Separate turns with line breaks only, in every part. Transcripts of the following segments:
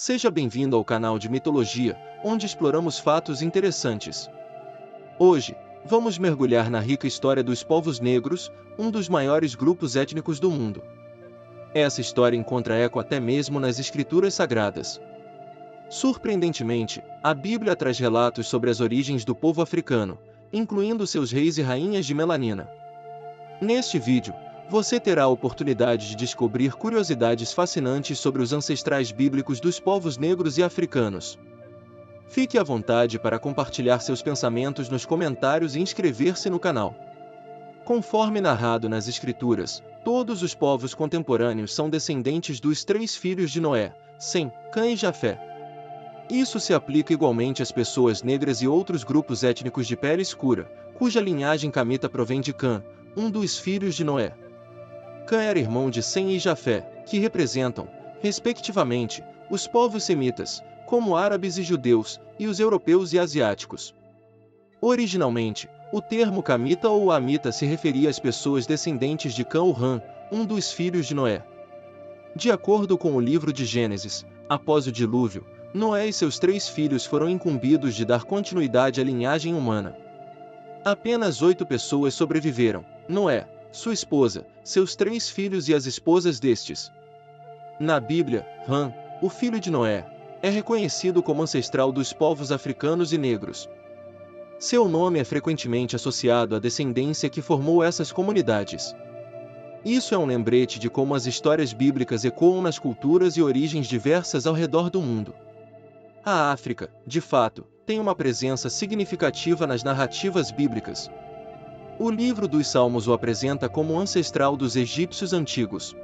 Seja bem-vindo ao canal de Mitologia, onde exploramos fatos interessantes. Hoje, vamos mergulhar na rica história dos povos negros, um dos maiores grupos étnicos do mundo. Essa história encontra eco até mesmo nas escrituras sagradas. Surpreendentemente, a Bíblia traz relatos sobre as origens do povo africano, incluindo seus reis e rainhas de melanina. Neste vídeo, você terá a oportunidade de descobrir curiosidades fascinantes sobre os ancestrais bíblicos dos povos negros e africanos. Fique à vontade para compartilhar seus pensamentos nos comentários e inscrever-se no canal. Conforme narrado nas Escrituras, todos os povos contemporâneos são descendentes dos 3 filhos de Noé, Sem, Cã e Jafé. Isso se aplica igualmente às pessoas negras e outros grupos étnicos de pele escura, cuja linhagem camita provém de Cã, um dos filhos de Noé. Cã era irmão de Sem e Jafé, que representam, respectivamente, os povos semitas, como árabes e judeus, e os europeus e asiáticos. Originalmente, o termo camita ou amita se referia às pessoas descendentes de Cã ou Rã, um dos filhos de Noé. De acordo com o livro de Gênesis, após o dilúvio, Noé e seus 3 filhos foram incumbidos de dar continuidade à linhagem humana. Apenas 8 pessoas sobreviveram: Noé, sua esposa, seus 3 filhos e as esposas destes. Na Bíblia, Rã, o filho de Noé, é reconhecido como ancestral dos povos africanos e negros. Seu nome é frequentemente associado à descendência que formou essas comunidades. Isso é um lembrete de como as histórias bíblicas ecoam nas culturas e origens diversas ao redor do mundo. A África, de fato, tem uma presença significativa nas narrativas bíblicas. O livro dos Salmos o apresenta como ancestral dos egípcios antigos.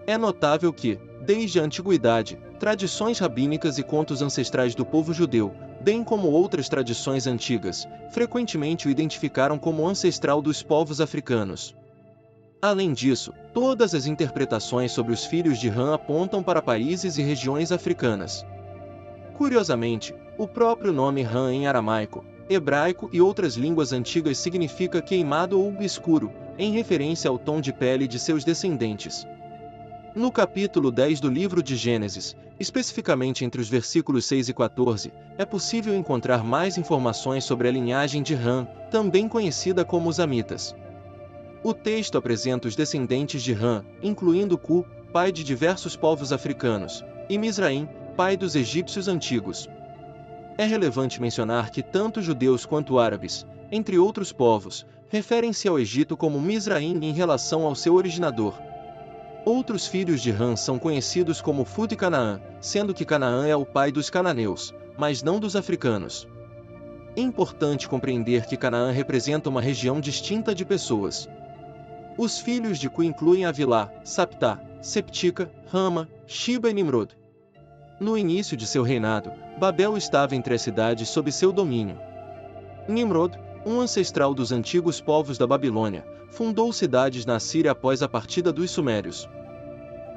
É notável que, desde a antiguidade, tradições rabínicas e contos ancestrais do povo judeu, bem como outras tradições antigas, frequentemente o identificaram como ancestral dos povos africanos. Além disso, todas as interpretações sobre os filhos de Rã apontam para países e regiões africanas. Curiosamente, o próprio nome Rã em aramaico, hebraico e outras línguas antigas significa queimado ou escuro, em referência ao tom de pele de seus descendentes. No capítulo 10 do livro de Gênesis, especificamente entre os versículos 6 e 14, é possível encontrar mais informações sobre a linhagem de Rã, também conhecida como os Amitas. O texto apresenta os descendentes de Rã, incluindo Cu, pai de diversos povos africanos, e Misraim, pai dos egípcios antigos. É relevante mencionar que tanto judeus quanto árabes, entre outros povos, referem-se ao Egito como Misraim em relação ao seu originador. Outros filhos de Rã são conhecidos como Fut e Canaã, sendo que Canaã é o pai dos cananeus, mas não dos africanos. É importante compreender que Canaã representa uma região distinta de pessoas. Os filhos de Cu incluem Avilá, Saptá, Septica, Rama, Shiba e Nimrod. No início de seu reinado, Babel estava entre as cidades sob seu domínio. Nimrod, um ancestral dos antigos povos da Babilônia, fundou cidades na Síria após a partida dos Sumérios.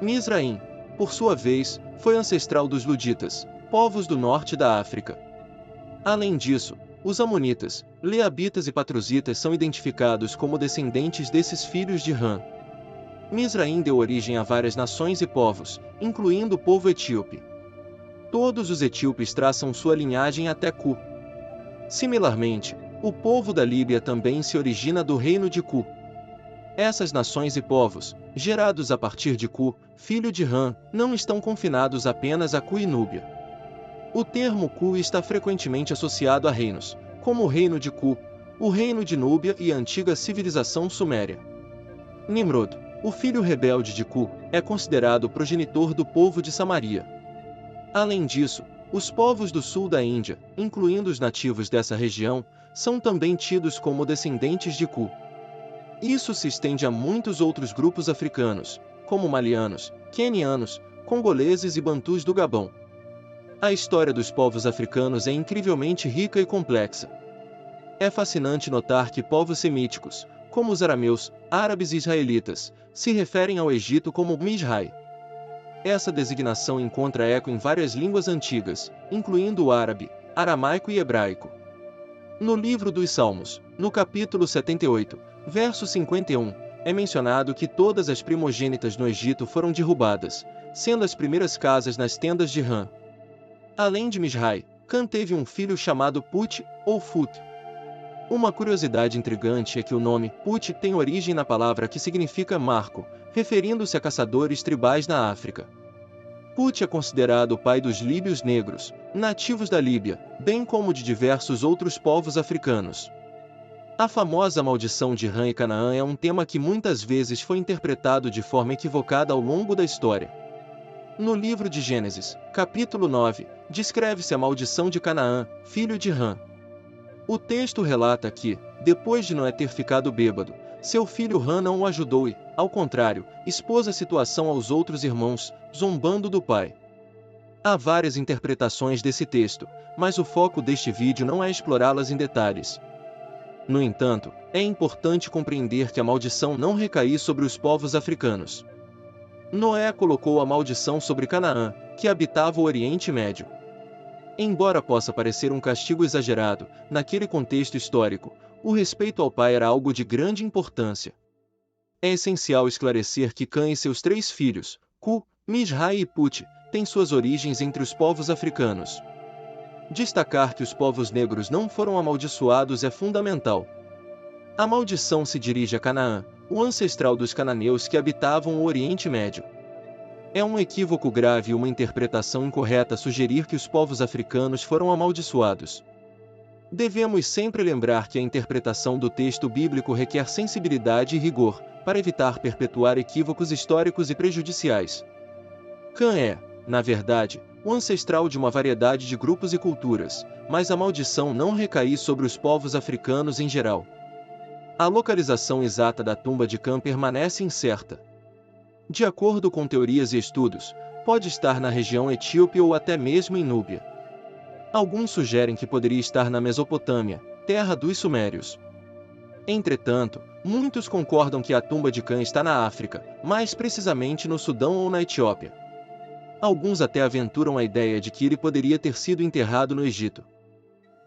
Misraim, por sua vez, foi ancestral dos Luditas, povos do norte da África. Além disso, os Amonitas, Leabitas e Patruzitas são identificados como descendentes desses filhos de Rã. Misraim deu origem a várias nações e povos, incluindo o povo etíope. Todos os etíopes traçam sua linhagem até Cu. Similarmente, o povo da Líbia também se origina do reino de Cu. Essas nações e povos, gerados a partir de Cu, filho de Rã, não estão confinados apenas a Cu e Núbia. O termo Cu está frequentemente associado a reinos, como o reino de Cu, o reino de Núbia e a antiga civilização suméria. Nimrod, o filho rebelde de Cu, é considerado o progenitor do povo de Samaria. Além disso, os povos do sul da Índia, incluindo os nativos dessa região, são também tidos como descendentes de Cu. Isso se estende a muitos outros grupos africanos, como malianos, quenianos, congoleses e bantus do Gabão. A história dos povos africanos é incrivelmente rica e complexa. É fascinante notar que povos semíticos, como os arameus, árabes e israelitas, se referem ao Egito como Misrai. Essa designação encontra eco em várias línguas antigas, incluindo o árabe, aramaico e hebraico. No livro dos Salmos, no capítulo 78, verso 51, é mencionado que todas as primogênitas no Egito foram derrubadas, sendo as primeiras casas nas tendas de Ram. Além de Misrai, Cã teve um filho chamado Put, ou Fut. Uma curiosidade intrigante é que o nome Put tem origem na palavra que significa marco, referindo-se a caçadores tribais na África. Put é considerado o pai dos líbios negros, nativos da Líbia, bem como de diversos outros povos africanos. A famosa maldição de Ram e Canaã é um tema que muitas vezes foi interpretado de forma equivocada ao longo da história. No livro de Gênesis, capítulo 9, descreve-se a maldição de Canaã, filho de Ram. O texto relata que, depois de Noé ter ficado bêbado, seu filho Ram não o ajudou e, ao contrário, expôs a situação aos outros irmãos, zombando do pai. Há várias interpretações desse texto, mas o foco deste vídeo não é explorá-las em detalhes. No entanto, é importante compreender que a maldição não recaiu sobre os povos africanos. Noé colocou a maldição sobre Canaã, que habitava o Oriente Médio. Embora possa parecer um castigo exagerado, naquele contexto histórico, o respeito ao pai era algo de grande importância. É essencial esclarecer que Cã e seus 3 filhos, Cu, Misrai e Put, têm suas origens entre os povos africanos. Destacar que os povos negros não foram amaldiçoados é fundamental. A maldição se dirige a Canaã, o ancestral dos cananeus que habitavam o Oriente Médio. É um equívoco grave e uma interpretação incorreta sugerir que os povos africanos foram amaldiçoados. Devemos sempre lembrar que a interpretação do texto bíblico requer sensibilidade e rigor, para evitar perpetuar equívocos históricos e prejudiciais. Cã é, na verdade, o ancestral de uma variedade de grupos e culturas, mas a maldição não recaiu sobre os povos africanos em geral. A localização exata da tumba de Cã permanece incerta. De acordo com teorias e estudos, pode estar na região etíope ou até mesmo em Núbia. Alguns sugerem que poderia estar na Mesopotâmia, terra dos Sumérios. Entretanto, muitos concordam que a tumba de Cã está na África, mais precisamente no Sudão ou na Etiópia. Alguns até aventuram a ideia de que ele poderia ter sido enterrado no Egito.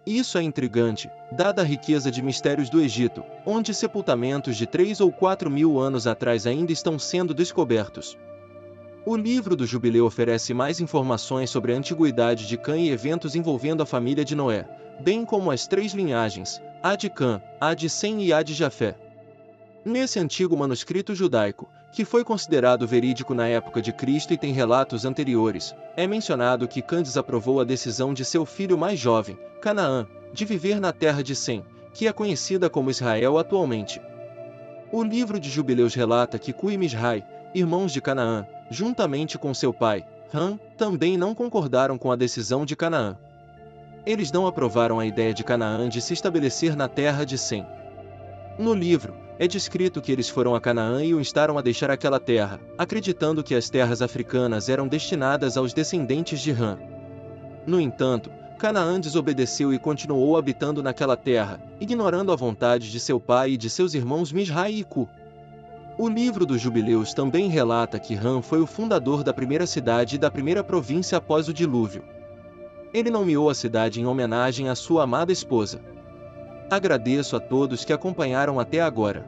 Isso é intrigante, dada a riqueza de mistérios do Egito, onde sepultamentos de 3 ou 4 mil anos atrás ainda estão sendo descobertos. O livro do Jubileu oferece mais informações sobre a antiguidade de Cã e eventos envolvendo a família de Noé, bem como as 3 linhagens, a de Cã, a de Sem e a de Jafé. Nesse antigo manuscrito judaico, que foi considerado verídico na época de Cristo e tem relatos anteriores, é mencionado que Cã desaprovou a decisão de seu filho mais jovem, Canaã, de viver na terra de Sem, que é conhecida como Israel atualmente. O livro de Jubileus relata que Cu e Misrai, irmãos de Canaã, juntamente com seu pai, Ram, também não concordaram com a decisão de Canaã. Eles não aprovaram a ideia de Canaã de se estabelecer na terra de Sem. No livro, é descrito que eles foram a Canaã e o instaram a deixar aquela terra, acreditando que as terras africanas eram destinadas aos descendentes de Ram. No entanto, Canaã desobedeceu e continuou habitando naquela terra, ignorando a vontade de seu pai e de seus irmãos Misrai e Cu. O livro dos Jubileus também relata que Ram foi o fundador da primeira cidade e da primeira província após o dilúvio. Ele nomeou a cidade em homenagem à sua amada esposa. Agradeço a todos que acompanharam até agora.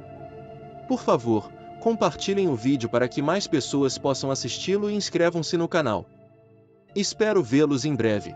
Por favor, compartilhem o vídeo para que mais pessoas possam assisti-lo e inscrevam-se no canal. Espero vê-los em breve.